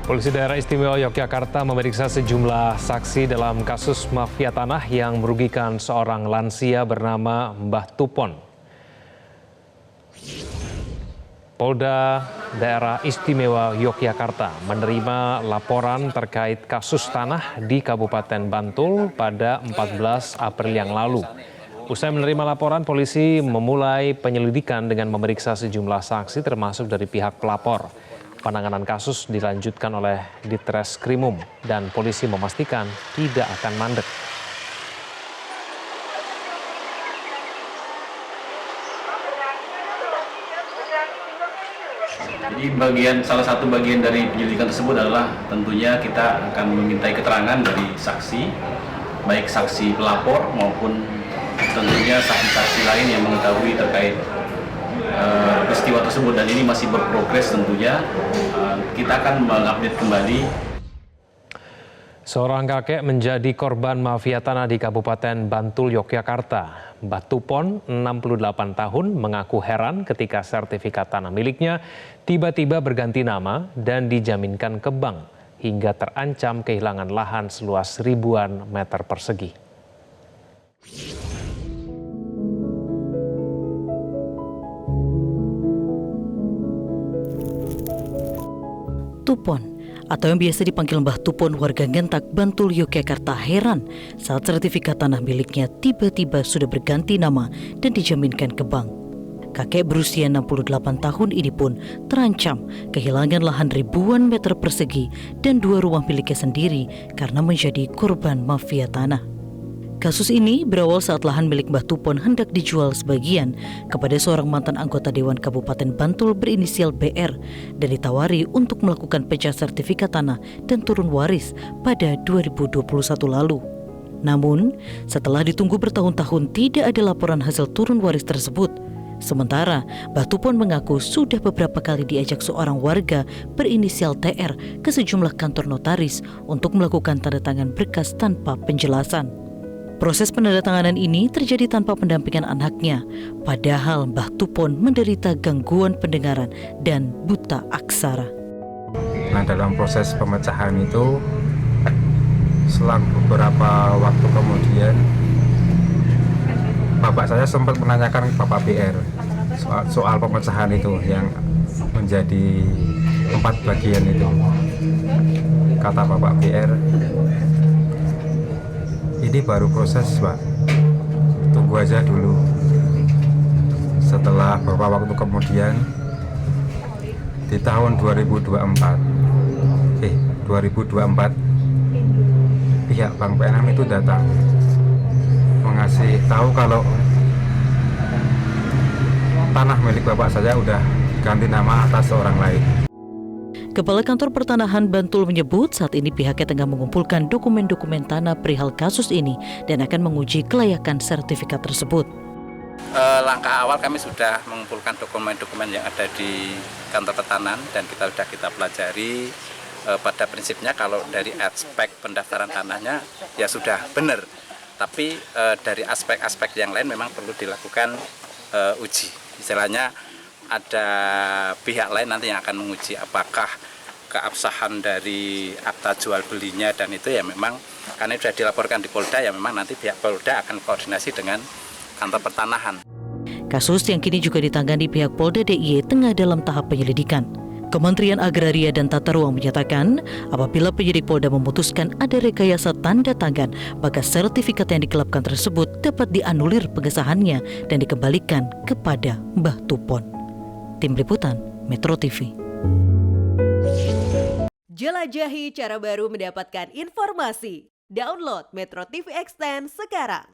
Polisi Daerah Istimewa Yogyakarta memeriksa sejumlah saksi dalam kasus mafia tanah yang merugikan seorang lansia bernama Mbah Tupon. Polda Daerah Istimewa Yogyakarta menerima laporan terkait kasus tanah di Kabupaten Bantul pada 14 April yang lalu. Usai menerima laporan, polisi memulai penyelidikan dengan memeriksa sejumlah saksi termasuk dari pihak pelapor. Penanganan kasus dilanjutkan oleh Ditreskrimum dan polisi memastikan tidak akan mandek. Jadi salah satu bagian dari penyelidikan tersebut adalah tentunya kita akan memintai keterangan dari saksi, baik saksi pelapor maupun tentunya saksi-saksi lain yang mengetahui terkait peristiwa tersebut, dan ini masih berprogres tentunya. Kita akan mengupdate kembali. Seorang kakek menjadi korban mafia tanah di Kabupaten Bantul, Yogyakarta. Mbah Tupon, 68 tahun, mengaku heran ketika sertifikat tanah miliknya tiba-tiba berganti nama dan dijaminkan ke bank, hingga terancam kehilangan lahan seluas ribuan meter persegi. Tupon, atau yang biasa dipanggil Mbah Tupon, warga Ngentak, Bantul, Yogyakarta, heran saat sertifikat tanah miliknya tiba-tiba sudah berganti nama dan dijaminkan ke bank. Kakek berusia 68 tahun ini pun terancam kehilangan lahan ribuan meter persegi dan 2 rumah miliknya sendiri karena menjadi korban mafia tanah. Kasus ini berawal saat lahan milik Mbah Tupon hendak dijual sebagian kepada seorang mantan anggota Dewan Kabupaten Bantul berinisial BR dan ditawari untuk melakukan pecah sertifikat tanah dan turun waris pada 2021 lalu. Namun, setelah ditunggu bertahun-tahun tidak ada laporan hasil turun waris tersebut. Sementara, Mbah Tupon mengaku sudah beberapa kali diajak seorang warga berinisial TR ke sejumlah kantor notaris untuk melakukan tanda tangan berkas tanpa penjelasan. Proses penandatanganan ini terjadi tanpa pendampingan anaknya, padahal Mbah Tupon menderita gangguan pendengaran dan buta aksara. Nah, dalam proses pemecahan itu, selang beberapa waktu kemudian, bapak saya sempat menanyakan ke Bapak BR soal pemecahan itu yang menjadi 4 bagian itu. Kata Bapak BR, ini baru proses, Pak. Tunggu aja dulu. Setelah beberapa waktu kemudian, di tahun 2024, pihak Bank PNM itu datang mengasih tahu kalau tanah milik bapak saya udah ganti nama atas seorang lain. Kepala Kantor Pertanahan Bantul menyebut saat ini pihaknya tengah mengumpulkan dokumen-dokumen tanah perihal kasus ini dan akan menguji kelayakan sertifikat tersebut. Langkah awal kami sudah mengumpulkan dokumen-dokumen yang ada di Kantor Pertanahan dan kita pelajari. Pada prinsipnya kalau dari aspek pendaftaran tanahnya ya sudah benar, tapi dari aspek-aspek yang lain memang perlu dilakukan uji. Istilahnya ada pihak lain nanti yang akan menguji apakah keabsahan dari akta jual belinya, dan itu ya memang karena sudah dilaporkan di Polda, ya memang nanti pihak Polda akan koordinasi dengan Kantor Pertanahan. Kasus yang kini juga ditangani pihak Polda DIY tengah dalam tahap penyelidikan. Kementerian Agraria dan Tata Ruang menyatakan apabila penyidik Polda memutuskan ada rekayasa tanda tangan, maka sertifikat yang digelapkan tersebut dapat dianulir pengesahannya dan dikembalikan kepada Mbah Tupon. Tim Liputan Metro TV. Jelajahi cara baru mendapatkan informasi. Download Metro TV Extend sekarang.